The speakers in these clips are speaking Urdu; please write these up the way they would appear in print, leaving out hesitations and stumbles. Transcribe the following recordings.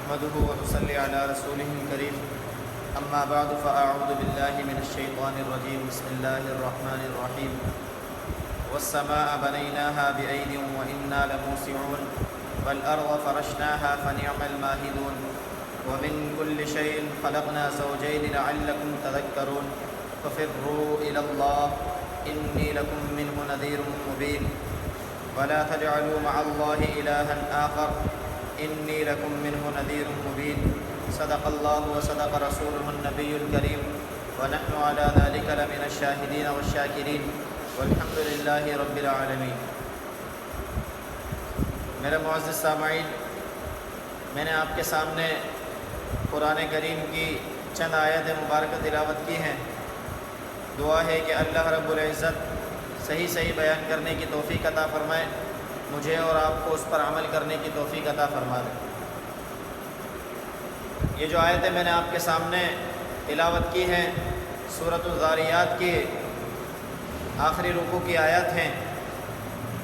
نحمده ونصلي على رسوله الكريم أما بعد فأعوذ بالله من الشيطان الرجيم بسم الله الرحمن الرحيم والسماء بنيناها بأيد وإنا لموسعون والأرض فرشناها فنعم الماهدون ومن كل شيء خلقنا زوجين لعلكم تذكرون ففروا إلى الله إني لكم منه نذير مبين ولا تجعلوا مع الله إلها آخر إني لكم منه نذير مبين صدق الله وصدق رسوله النبي الكريم ونحن على ذلك لمن الشاهدين والشاكرين والحمد لله رب العالمين۔ میرے معزز سامعین، میں نے آپ کے سامنے قرآن کریم کی چند آیات مبارکہ تلاوت کی ہیں۔ دعا ہے کہ اللہ رب العزت صحیح بیان کرنے کی توفیق عطا فرمائے، مجھے اور آپ کو اس پر عمل کرنے کی توفیق عطا فرما دے۔ یہ جو آیتیں میں نے آپ کے سامنے تلاوت کی ہیں سورۃ الذاریات کی آخری رکوع کی آیات ہیں۔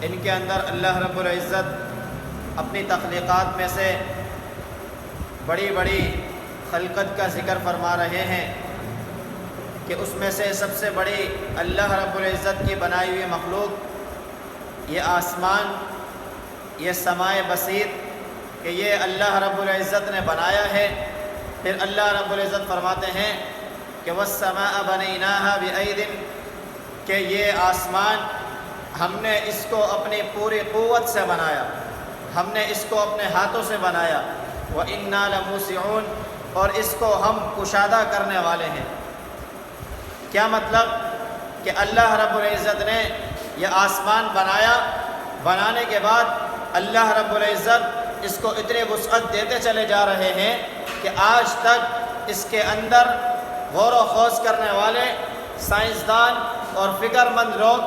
ان کے اندر اللہ رب العزت اپنی تخلیقات میں سے بڑی بڑی خلقت کا ذکر فرما رہے ہیں کہ اس میں سے سب سے بڑی اللہ رب العزت کی بنائی ہوئی مخلوق یہ آسمان، یہ سمائے بصیر کہ یہ اللہ رب العزت نے بنایا ہے۔ پھر اللہ رب العزت فرماتے ہیں کہ وَالسَّمَاءَ بَنَيْنَاهَا بِأَيْدٍ کہ یہ آسمان ہم نے اس کو اپنی پوری قوت سے بنایا، ہم نے اس کو اپنے ہاتھوں سے بنایا۔ وَإِنَّا لَمُوسِعُونَ اور اس کو ہم کشادہ کرنے والے ہیں۔ کیا مطلب کہ اللہ رب العزت نے یہ آسمان بنایا، بنانے کے بعد اللہ رب العزت اس کو اتنی وسعت دیتے چلے جا رہے ہیں کہ آج تک اس کے اندر غور و خوض کرنے والے سائنسدان اور فکر مند لوگ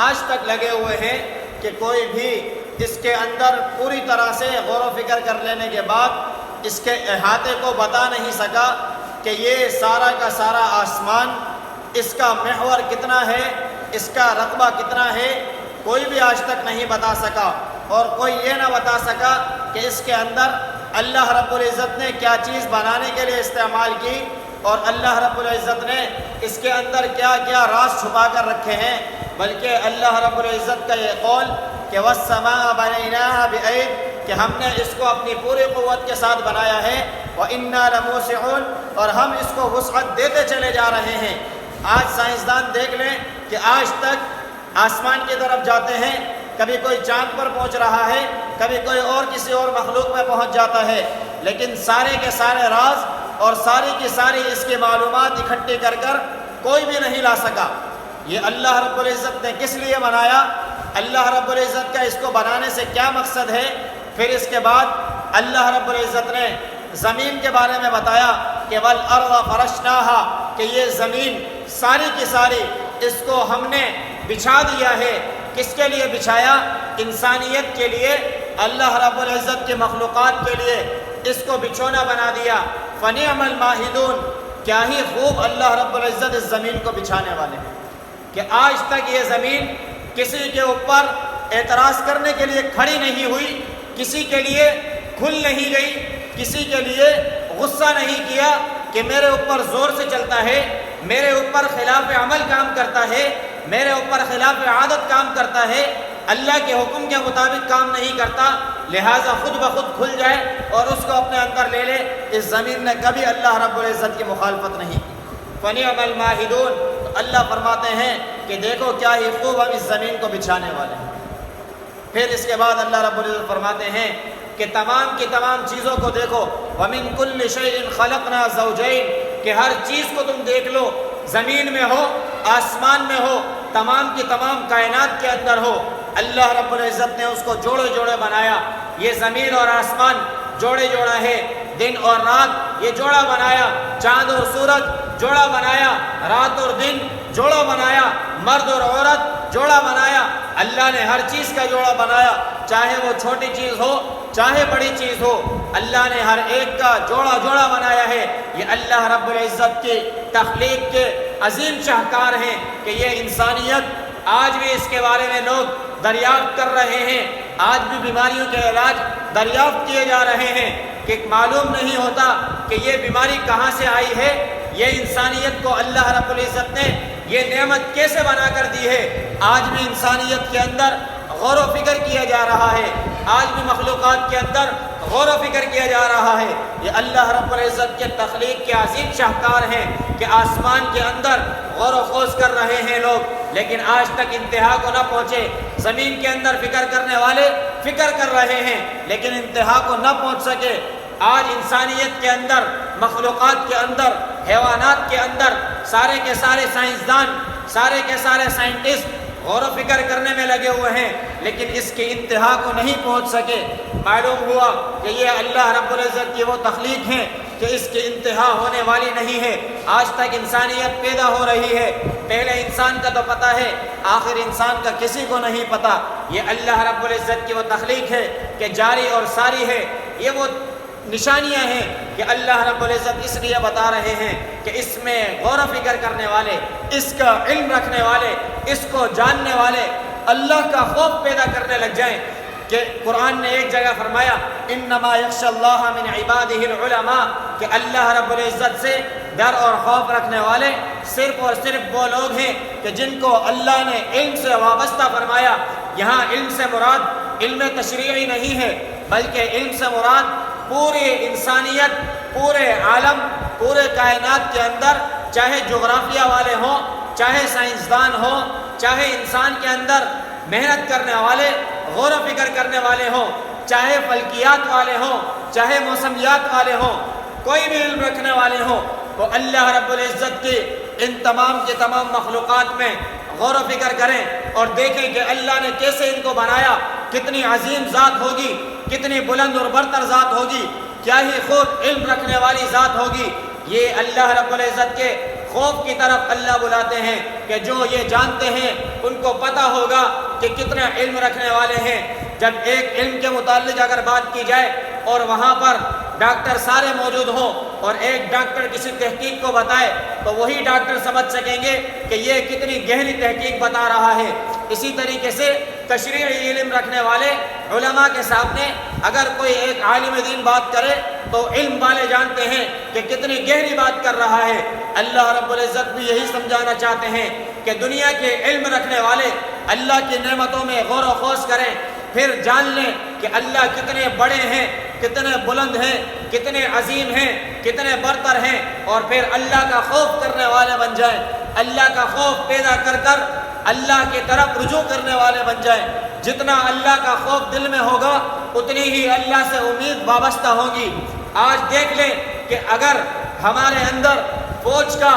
آج تک لگے ہوئے ہیں کہ کوئی بھی اس کے اندر پوری طرح سے غور و فکر کر لینے کے بعد اس کے احاطے کو بتا نہیں سکا کہ یہ سارا کا سارا آسمان، اس کا محور کتنا ہے، اس کا رقبہ کتنا ہے، کوئی بھی آج تک نہیں بتا سکا۔ اور کوئی یہ نہ بتا سکا کہ اس کے اندر اللہ رب العزت نے کیا چیز بنانے کے لیے استعمال کی اور اللہ رب العزت نے اس کے اندر کیا کیا راز چھپا کر رکھے ہیں۔ بلکہ اللہ رب العزت کا یہ قول کہ وَالسَّمَاءَ بَنَيْنَاهَا بِأَيْدٍ کہ ہم نے اس کو اپنی پوری قوت کے ساتھ بنایا ہے، وَإِنَّا لَمُوسِعُونَ اور ہم اس کو وسعت دیتے چلے جا رہے ہیں۔ آج سائنسدان دیکھ لیں کہ آج تک آسمان کی طرف جاتے ہیں، کبھی کوئی چاند پر پہنچ رہا ہے، کبھی کوئی اور کسی اور مخلوق میں پہنچ جاتا ہے، لیکن سارے کے سارے راز اور ساری کی ساری اس کی معلومات اکٹھی کر کر کوئی بھی نہیں لا سکا۔ یہ اللہ رب العزت نے کس لیے بنایا، اللہ رب العزت کا اس کو بنانے سے کیا مقصد ہے۔ پھر اس کے بعد اللہ رب العزت نے زمین کے بارے میں بتایا کہ وَالْأَرْضَ فَرَشْنَاهَا کہ یہ زمین ساری کی ساری اس کو ہم نے بچھا دیا ہے۔ کس کے لیے بچھایا؟ انسانیت کے لیے، اللہ رب العزت کی مخلوقات کے لیے اس کو بچھونا بنا دیا۔ فَنِعْمَ الْمَاهِدُونَ کیا ہی خوب اللہ رب العزت اس زمین کو بچھانے والے ہیں کہ آج تک یہ زمین کسی کے اوپر اعتراض کرنے کے لیے کھڑی نہیں ہوئی، کسی کے لیے کھل نہیں گئی، کسی کے لیے غصہ نہیں کیا کہ میرے اوپر زور سے چلتا ہے، میرے اوپر خلاف عمل کام کرتا ہے، میرے اوپر خلاف عادت کام کرتا ہے، اللہ کے حکم کے مطابق کام نہیں کرتا، لہٰذا خود بخود کھل جائے اور اس کو اپنے اندر لے لے۔ اس زمین نے کبھی اللہ رب العزت کی مخالفت نہیں کی۔ فَنِعْمَ الْمَاهِدُونَ تو اللہ فرماتے ہیں کہ دیکھو کیا ہی خوب ہم اس زمین کو بچھانے والے ہیں۔ پھر اس کے بعد اللہ رب العزت فرماتے ہیں کہ تمام کی تمام چیزوں کو دیکھو، وَمِن كُلِّ شَيْءٍ خَلَقْنَا زَوْجَيْنِ کہ ہر چیز کو تم دیکھ لو، زمین میں ہو، آسمان میں ہو، تمام کی تمام کائنات کے اندر ہو، اللہ رب العزت نے اس کو جوڑے جوڑے بنایا۔ یہ زمین اور آسمان جوڑے جوڑا ہے، دن اور رات یہ جوڑا بنایا، چاند اور سورج جوڑا بنایا، رات اور دن جوڑا بنایا، مرد اور عورت جوڑا بنایا۔ اللہ نے ہر چیز کا جوڑا بنایا، چاہے وہ چھوٹی چیز ہو چاہے بڑی چیز ہو، اللہ نے ہر ایک کا جوڑا جوڑا بنایا ہے۔ یہ اللہ رب العزت کی تخلیق کے عظیم شاہکار ہیں کہ یہ انسانیت آج بھی اس کے بارے میں لوگ دریافت کر رہے ہیں، آج بھی بیماریوں کے علاج دریافت کیے جا رہے ہیں کہ معلوم نہیں ہوتا کہ یہ بیماری کہاں سے آئی ہے، یہ انسانیت کو اللہ رب العزت نے یہ نعمت کیسے بنا کر دی ہے۔ آج بھی انسانیت کے اندر غور و فکر کیا جا رہا ہے، آج بھی مخلوقات کے اندر غور و فکر کیا جا رہا ہے۔ یہ اللہ رب العزت کے تخلیق کے عظیم شاہکار ہیں کہ آسمان کے اندر غور و خوض کر رہے ہیں لوگ، لیکن آج تک انتہا کو نہ پہنچے۔ زمین کے اندر فکر کرنے والے فکر کر رہے ہیں لیکن انتہا کو نہ پہنچ سکے۔ آج انسانیت کے اندر، مخلوقات کے اندر، حیوانات کے اندر سارے کے سارے سائنسدان، سارے کے سارے سائنٹسٹ غور و فکر کرنے میں لگے ہوئے ہیں لیکن اس کی انتہا کو نہیں پہنچ سکے۔ معلوم ہوا کہ یہ اللہ رب العزت کی وہ تخلیق ہیں کہ اس کی انتہا ہونے والی نہیں ہے۔ آج تک انسانیت پیدا ہو رہی ہے، پہلے انسان کا تو پتہ ہے، آخر انسان کا کسی کو نہیں پتہ۔ یہ اللہ رب العزت کی وہ تخلیق ہے کہ جاری اور ساری ہے۔ یہ وہ نشانیاں ہیں کہ اللہ رب العزت اس لیے بتا رہے ہیں کہ اس میں غور و فکر کرنے والے، اس کا علم رکھنے والے، اس کو جاننے والے اللہ کا خوف پیدا کرنے لگ جائیں۔ کہ قرآن نے ایک جگہ فرمایا انما یخشی اللہ من عبادہ العلماء، کہ اللہ رب العزت سے ڈر اور خوف رکھنے والے صرف اور صرف وہ لوگ ہیں کہ جن کو اللہ نے علم سے وابستہ فرمایا۔ یہاں علم سے مراد علم تشریعی نہیں ہے بلکہ علم سے مراد پوری انسانیت، پورے عالم، پورے کائنات کے اندر، چاہے جغرافیہ والے ہوں، چاہے سائنسدان ہوں، چاہے انسان کے اندر محنت کرنے والے، غور و فکر کرنے والے ہوں، چاہے فلکیات والے ہوں، چاہے موسمیات والے ہوں، کوئی بھی علم رکھنے والے ہوں، وہ اللہ رب العزت کی ان تمام کے تمام مخلوقات میں غور و فکر کریں اور دیکھیں کہ اللہ نے کیسے ان کو بنایا، کتنی عظیم ذات ہوگی، کتنی بلند اور برتر ذات ہوگی، کیا ہی خوب علم رکھنے والی ذات ہوگی۔ یہ اللہ رب العزت کے خوف کی طرف اللہ بلاتے ہیں کہ جو یہ جانتے ہیں ان کو پتہ ہوگا کہ کتنا علم رکھنے والے ہیں۔ جب ایک علم کے متعلق اگر بات کی جائے اور وہاں پر ڈاکٹر سارے موجود ہوں اور ایک ڈاکٹر کسی تحقیق کو بتائے تو وہی ڈاکٹر سمجھ سکیں گے کہ یہ کتنی گہری تحقیق بتا رہا ہے۔ اسی طریقے سے تشریعی علم رکھنے والے علماء کے سامنے اگر کوئی ایک عالم دین بات کرے تو علم والے جانتے ہیں کہ کتنی گہری بات کر رہا ہے۔ اللہ رب العزت بھی یہی سمجھانا چاہتے ہیں کہ دنیا کے علم رکھنے والے اللہ کی نعمتوں میں غور و خوض کریں، پھر جان لیں کہ اللہ کتنے بڑے ہیں، کتنے بلند ہیں، کتنے عظیم ہیں، کتنے برتر ہیں، اور پھر اللہ کا خوف کرنے والے بن جائیں۔ اللہ کا خوف پیدا کر کر اللہ کی طرف رجوع کرنے والے بن جائیں۔ جتنا اللہ کا خوف دل میں ہوگا اتنی ہی اللہ سے امید وابستہ ہوگی۔ آج دیکھ لیں کہ اگر ہمارے اندر فوج کا،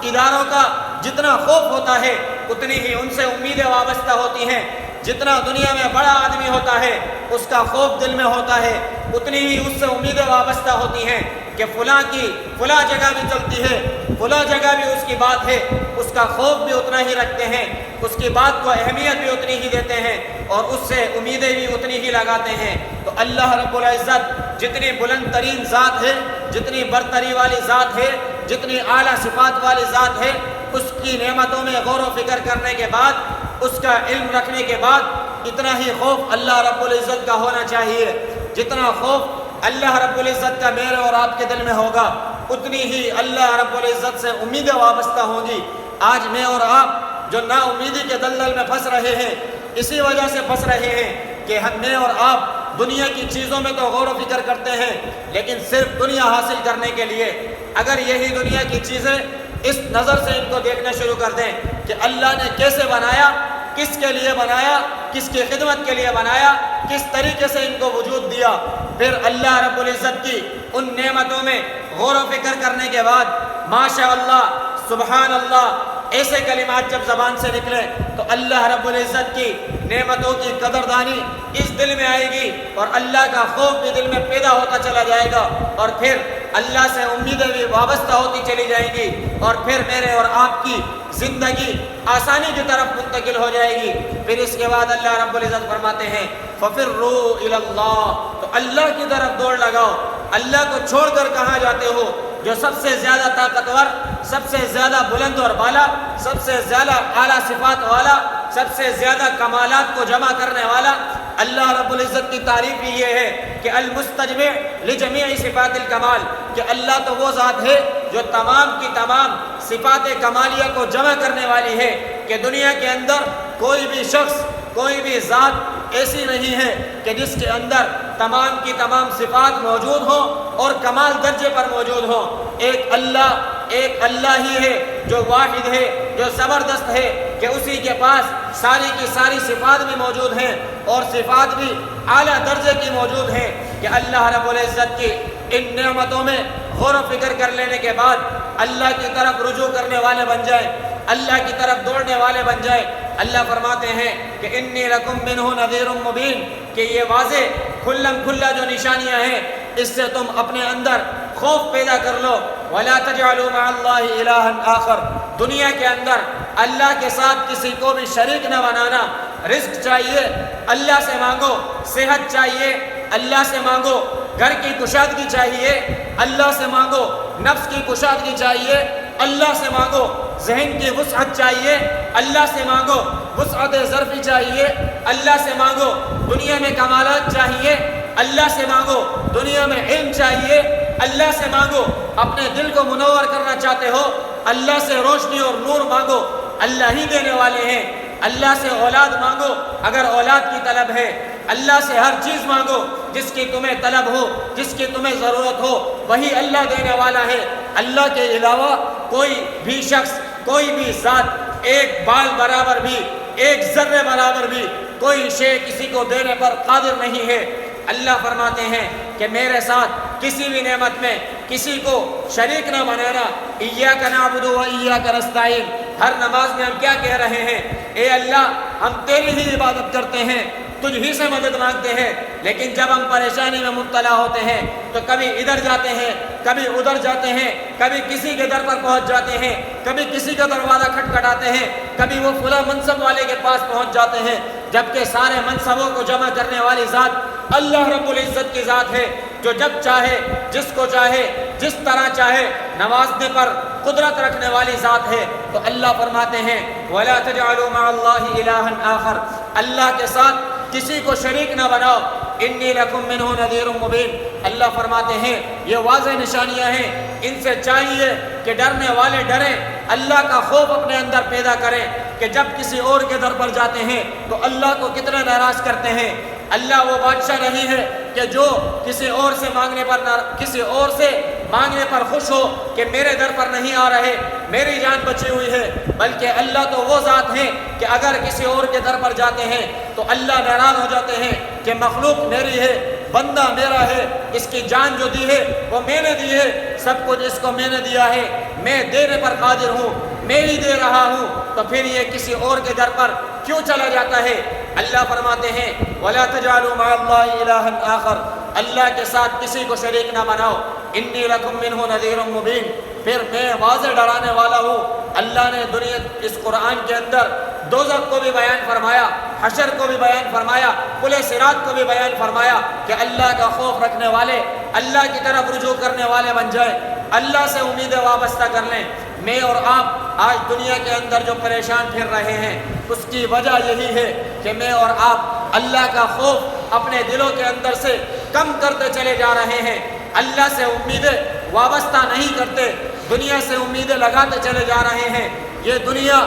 اداروں کا جتنا خوف ہوتا ہے اتنی ہی ان سے امیدیں وابستہ ہوتی ہیں۔ جتنا دنیا میں بڑا آدمی ہوتا ہے اس کا خوف دل میں ہوتا ہے اتنی ہی اس سے امیدیں وابستہ ہوتی ہیں کہ فلاں کی فلاں جگہ بھی چلتی ہے، فلاں جگہ بھی اس کی بات ہے، اس کا خوف بھی اتنا ہی رکھتے ہیں، اس کی بات کو اہمیت بھی اتنی ہی دیتے ہیں اور اس سے امیدیں بھی اتنی ہی لگاتے ہیں۔ تو اللہ رب العزت جتنی بلند ترین ذات ہے، جتنی برتری والی ذات ہے، جتنی اعلیٰ صفات والی ذات ہے، اس کی نعمتوں میں غور و فکر کرنے کے بعد، اس کا علم رکھنے کے بعد اتنا ہی خوف اللہ رب العزت کا ہونا چاہیے۔ جتنا خوف اللہ رب العزت کا میرے اور آپ کے دل میں ہوگا اتنی ہی اللہ رب العزت سے امیدیں وابستہ ہوں گی۔ آج میں اور آپ جو نا امیدی کے دلدل میں پھنس رہے ہیں، اسی وجہ سے پھنس رہے ہیں کہ میں اور آپ دنیا کی چیزوں میں تو غور و فکر کرتے ہیں لیکن صرف دنیا حاصل کرنے کے لیے۔ اگر یہی دنیا کی چیزیں اس نظر سے ان کو دیکھنا شروع کر دیں کہ اللہ نے کیسے بنایا، کس کے لیے بنایا، کس کی خدمت کے لیے بنایا، کس طریقے سے ان کو وجود دیا، پھر اللہ رب العزت کی ان نعمتوں میں غور و فکر کرنے کے بعد ماشاء اللہ، سبحان اللہ ایسے کلمات جب زبان سے نکلیں تو اللہ رب العزت کی نعمتوں کی قدردانی اس دل میں آئے گی اور اللہ کا خوف بھی دل میں پیدا ہوتا چلا جائے گا اور پھر اللہ سے امیدیں بھی وابستہ ہوتی چلی جائیں گی اور پھر میرے اور آپ کی زندگی آسانی کی طرف منتقل ہو جائے گی۔ پھر اس کے بعد اللہ رب العزت فرماتے ہیں فَفِرُّوا إِلَى اللَّهِ، تو اللہ کی طرف دوڑ لگاؤ۔ اللہ کو چھوڑ کر کہاں جاتے ہو؟ جو سب سے زیادہ طاقتور، سب سے زیادہ بلند اور بالا، سب سے زیادہ اعلیٰ صفات والا، سب سے زیادہ کمالات کو جمع کرنے والا اللہ رب العزت کی تعریف ہی یہ ہے کہ المستجمع لجمیع صفات الکمال، کہ اللہ تو وہ ذات ہے جو تمام کی تمام صفات کمالیہ کو جمع کرنے والی ہے، کہ دنیا کے اندر کوئی بھی شخص، کوئی بھی ذات ایسی نہیں ہے کہ جس کے اندر تمام کی تمام صفات موجود ہوں اور کمال درجے پر موجود ہوں۔ ایک اللہ ہی ہے جو واحد ہے، جو زبردست ہے، کہ اسی کے پاس ساری کی ساری صفات بھی موجود ہیں اور صفات بھی اعلیٰ درجے کی موجود ہیں، کہ اللہ رب العزت کی ان نعمتوں میں غور و فکر کر لینے کے بعد اللہ کی طرف رجوع کرنے والے بن جائیں، اللہ کی طرف دوڑنے والے بن جائیں۔ اللہ فرماتے ہیں کہ انی لکم منہ نذیر مبین، کہ یہ واضح کھلم کھلا جو نشانیاں ہیں اس سے تم اپنے اندر خوف پیدا کر لو۔ وَلَا تَجْعَلُوا مَعَ اللَّهِ إِلَٰهًا آخَرَ، دنیا کے اندر اللہ کے ساتھ کسی کو بھی شریک نہ بنانا۔ رزق چاہیے اللہ سے مانگو، صحت چاہیے اللہ سے مانگو، گھر کی کشادگی چاہیے اللہ سے مانگو، نفس کی کشادگی چاہیے اللہ سے مانگو، ذہن کی وسعت چاہیے اللہ سے مانگو، وسعت ظرفی چاہیے اللہ سے مانگو، دنیا میں کمالات چاہیے اللہ سے مانگو، دنیا میں علم چاہیے اللہ سے مانگو، اپنے دل کو منور کرنا چاہتے ہو اللہ سے روشنی اور نور مانگو، اللہ ہی دینے والے ہیں۔ اللہ سے اولاد مانگو اگر اولاد کی طلب ہے، اللہ سے ہر چیز مانگو جس کی تمہیں طلب ہو، جس کی تمہیں ضرورت ہو، وہی اللہ دینے والا ہے۔ اللہ کے علاوہ کوئی بھی شخص، کوئی بھی ذات ایک بال برابر بھی، ایک ذرے برابر بھی کوئی شے کسی کو دینے پر قادر نہیں ہے۔ اللہ فرماتے ہیں کہ میرے ساتھ کسی بھی نعمت میں کسی کو شریک نہ بنانا۔ ایاک نعبد و ایاک نستعین، ہر نماز میں ہم کیا کہہ رہے ہیں؟ اے اللہ ہم تیری ہی عبادت کرتے ہیں، تجھ ہی سے مدد مانگتے ہیں، لیکن جب ہم پریشانی میں مبتلا ہوتے ہیں تو کبھی ادھر جاتے ہیں، کبھی ادھر جاتے ہیں، کبھی کسی کے در پر پہنچ جاتے ہیں، کبھی کسی کا دروازہ کھٹکھٹاتے ہیں، کبھی وہ فلاں منصب والے کے پاس پہنچ جاتے ہیں، جبکہ سارے منصبوں کو جمع کرنے والی ذات اللہ رب العزت کی ذات ہے، جو جب چاہے، جس کو چاہے، جس طرح چاہے نوازنے پر قدرت رکھنے والی ذات ہے۔ تو اللہ فرماتے ہیں وَلَا تَجْعَلُوا مَعَ اللَّهِ إِلَٰهًا آخَرَ، اللہ کے ساتھ کسی کو شریک نہ بناؤ۔ انی لکم منہ نذیر مبین، اللہ فرماتے ہیں یہ واضح نشانیاں ہیں، ان سے چاہیے کہ ڈرنے والے ڈریں، اللہ کا خوف اپنے اندر پیدا کریں، کہ جب کسی اور کے در پر جاتے ہیں تو اللہ کو کتنا ناراض کرتے ہیں۔ اللہ وہ بادشاہ نہیں ہے کہ جو کسی اور سے مانگنے پر خوش ہو کہ میرے در پر نہیں آ رہے، میری جان بچی ہوئی ہے، بلکہ اللہ تو وہ ذات ہے کہ اگر کسی اور کے در پر جاتے ہیں تو اللہ ناراض ہو جاتے ہیں کہ مخلوق میری ہے، بندہ میرا ہے، اس کی جان جو دی ہے وہ میں نے دی ہے، سب کچھ اس کو میں نے دیا ہے، میں دینے پر قادر ہوں، میں ہی دے رہا ہوں، تو پھر یہ کسی اور کے در پر کیوں چلا جاتا ہے؟ اللہ فرماتے ہیں وَلَا تَجْعَلُوا مَعَ اللَّهِ إِلَٰهًا آخَرَ، اللہ کے ساتھ کسی کو شریک نہ بناؤ۔ انی لکم منہ نذیر مبین، پھر میں واضح ڈرانے والا ہوں۔ اللہ نے دنیا اس قرآن کے اندر دوزخ کو بھی بیان فرمایا، حشر کو بھی بیان فرمایا، پل صراط کو بھی بیان فرمایا کہ اللہ کا خوف رکھنے والے اللہ کی طرف رجوع کرنے والے بن جائیں، اللہ سے امیدیں وابستہ کر لیں۔ میں اور آپ آج دنیا کے اندر جو پریشان پھر رہے ہیں اس کی وجہ یہی ہے کہ میں اور آپ اللہ کا خوف اپنے دلوں کے اندر سے کم کرتے چلے جا رہے ہیں، اللہ سے امیدیں وابستہ نہیں کرتے، دنیا سے امیدیں لگاتے چلے جا رہے ہیں۔ یہ دنیا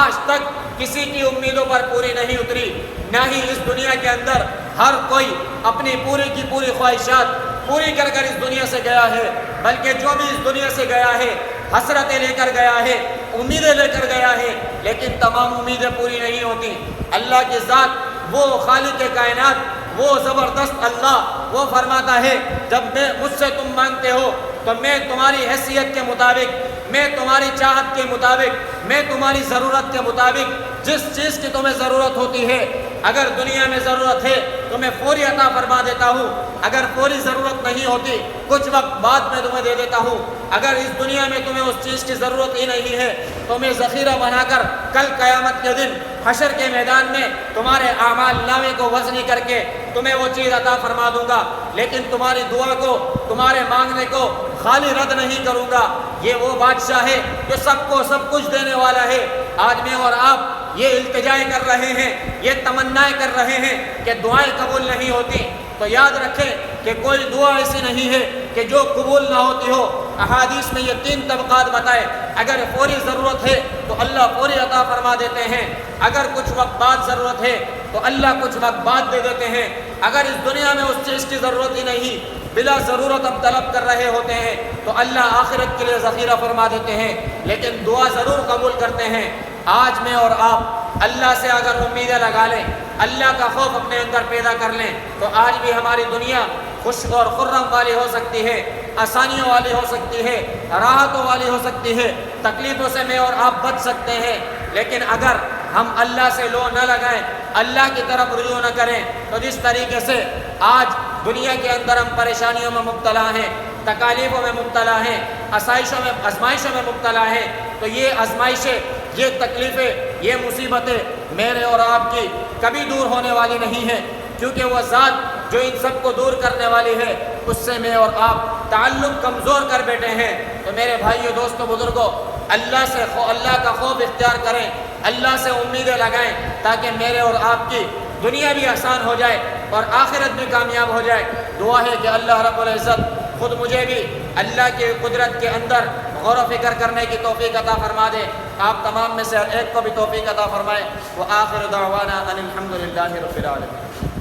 آج تک کسی کی امیدوں پر پوری نہیں اتری، نہ ہی اس دنیا کے اندر ہر کوئی اپنی پوری کی پوری خواہشات پوری کر کر اس دنیا سے گیا ہے، بلکہ جو بھی اس دنیا سے گیا ہے حسرتیں لے کر گیا ہے، امیدیں لے کر گیا ہے، لیکن تمام امیدیں پوری نہیں ہوتی۔ اللہ کی ذات وہ خالق کائنات، وہ زبردست اللہ، وہ فرماتا ہے جب میں مجھ سے تم مانگتے ہو تو میں تمہاری حیثیت کے مطابق، میں تمہاری چاہت کے مطابق، میں تمہاری ضرورت کے مطابق جس چیز کی تمہیں ضرورت ہوتی ہے، اگر دنیا میں ضرورت ہے تو میں فوری عطا فرما دیتا ہوں، اگر فوری ضرورت نہیں ہوتی کچھ وقت بعد میں تمہیں دے دیتا ہوں، اگر اس دنیا میں تمہیں اس چیز کی ضرورت ہی نہیں ہے تو میں ذخیرہ بنا کر کل قیامت کے دن حشر کے میدان میں تمہارے اعمال نامے کو وزنی کر کے تمہیں وہ چیز عطا فرما دوں گا، لیکن تمہاری دعا کو، تمہارے مانگنے کو خالی رد نہیں کروں گا۔ یہ وہ بادشاہ ہے جو سب کو سب کچھ دینے والا ہے۔ آج میں اور آپ یہ التجائیں کر رہے ہیں، یہ تمنائیں کر رہے ہیں کہ دعائیں قبول نہیں ہوتی، تو یاد رکھیں کہ کوئی دعا ایسی نہیں ہے کہ جو قبول نہ ہوتی ہو۔ احادیث میں یہ 3 طبقات بتائے، اگر فوری ضرورت ہے تو اللہ فوری عطا فرما دیتے ہیں، اگر کچھ وقت بعد ضرورت ہے تو اللہ کچھ وقت بعد دے دیتے ہیں، اگر اس دنیا میں اس چیز کی ضرورت ہی نہیں، بلا ضرورت اب طلب کر رہے ہوتے ہیں تو اللہ آخرت کے لیے ذخیرہ فرما دیتے ہیں، لیکن دعا ضرور قبول کرتے ہیں۔ آج میں اور آپ اللہ سے اگر امیدیں لگا لیں، اللہ کا خوف اپنے اندر پیدا کر لیں، تو آج بھی ہماری دنیا خوش اور خرم والی ہو سکتی ہے، آسانیوں والی ہو سکتی ہے، راحتوں والی ہو سکتی ہے، تکلیفوں سے میں اور آپ بچ سکتے ہیں، لیکن اگر ہم اللہ سے لو نہ لگائیں، اللہ کی طرف رجوع نہ کریں، تو جس طریقے سے آج دنیا کے اندر ہم پریشانیوں میں مبتلا ہیں، تکالیفوں میں مبتلا ہیں، آزمائشوں میں مبتلا ہیں، تو یہ آزمائشیں، یہ تکلیفیں، یہ مصیبتیں میرے اور آپ کی کبھی دور ہونے والی نہیں ہیں، کیونکہ وہ ذات جو ان سب کو دور کرنے والی ہے اس سے میں اور آپ تعلق کمزور کر بیٹھے ہیں۔ تو میرے بھائیو، دوستو، بزرگوں، اللہ کا خوف اختیار کریں، اللہ سے امیدیں لگائیں، تاکہ میرے اور آپ کی دنیا بھی آسان ہو جائے اور آخرت بھی کامیاب ہو جائے۔ دعا ہے کہ اللہ رب العزت خود مجھے بھی اللہ کی قدرت کے اندر غور و فکر کرنے کی توفیق عطا فرما دے، آپ تمام میں سے ہر ایک کو بھی توفیق عطا فرمائے۔ وآخر دعوانا ان الحمد للہ رب العالمین۔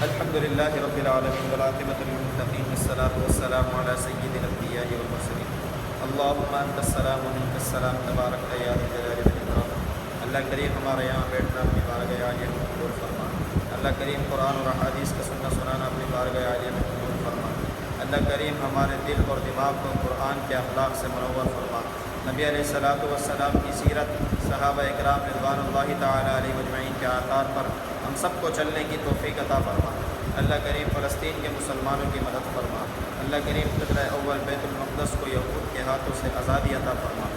الحمد للہ رب العالمین والعاقبۃ للمتقین والصلاۃ والسلام علی سید الانبیاء والمرسلین۔ اللہم انت السلام و منک السلام تبارک یا ذا الجلال والاکرام۔ اللہ کریم ہمارے یہاں بیٹھنا اپنی بارگاہ عالیہ میں قبول فرما۔ اللہ کریم قرآن اور احادیث کا سننا اپنی بارگاہ عالیہ میں قبول فرما۔ اللہ کریم ہمارے دل اور دماغ کو قرآن کے اخلاق سے منور فرما۔ نبی علیہ الصلوۃ والسلام کی سیرت، صحابہ اکرام رضوان اللہ تعالیٰ علیہ مجمعین کے آثار پر ہم سب کو چلنے کی توفیق عطا فرما۔ اللہ کریم فلسطین کے مسلمانوں کی مدد فرما۔ اللہ کریم قبلہ اول بیت المقدس کو یہود کے ہاتھوں سے آزادی عطا فرما۔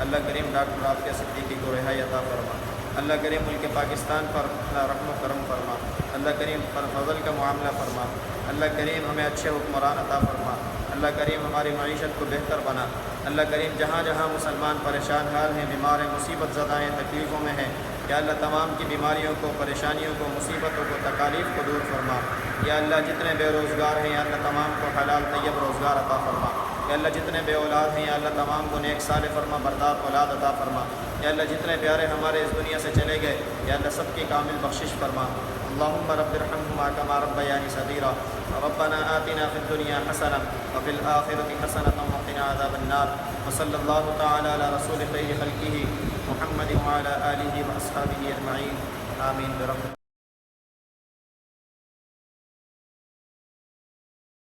اللہ کریم ڈاکٹر عافیہ صدیقی کو رہائی عطا فرما۔ اللہ کریم ملک پاکستان پر رحم و کرم فرما۔ اللہ کریم فضل کا معاملہ فرما۔ اللہ کریم ہمیں اچھے حکمران عطا فرما۔ اللہ کریم ہماری معیشت کو بہتر بنا۔ اللہ کریم جہاں جہاں مسلمان پریشان حال ہیں، بیمار ہیں، مصیبت زدہ ہیں، تکلیفوں میں ہیں، یا اللہ تمام کی بیماریوں کو، پریشانیوں کو، مصیبتوں کو، تکالیف کو دور فرما۔ یا اللہ جتنے بے روزگار ہیں، یا اللہ تمام کو حلال طیب روزگار عطا فرما۔ یا اللہ جتنے بے اولاد ہیں، یا اللہ تمام کو نیک صالح فرما بردار اولاد عطا فرما۔ یا اللہ جتنے پیارے ہمارے اس دنیا سے چلے گئے، یا اللہ سب کی کامل بخشش فرما۔ اللہم رب ارحمہما کما ربیانی صغیرا۔ ربنا آتنا فی الدنیا حسنہ وفی الآخرۃ حسنہ وقنا عذاب النار۔ وصلی اللہ تعالی علی رسول خیر خلقہ محمد وعلی آلہ واصحابہ اجمعین، آمین برحمتہ۔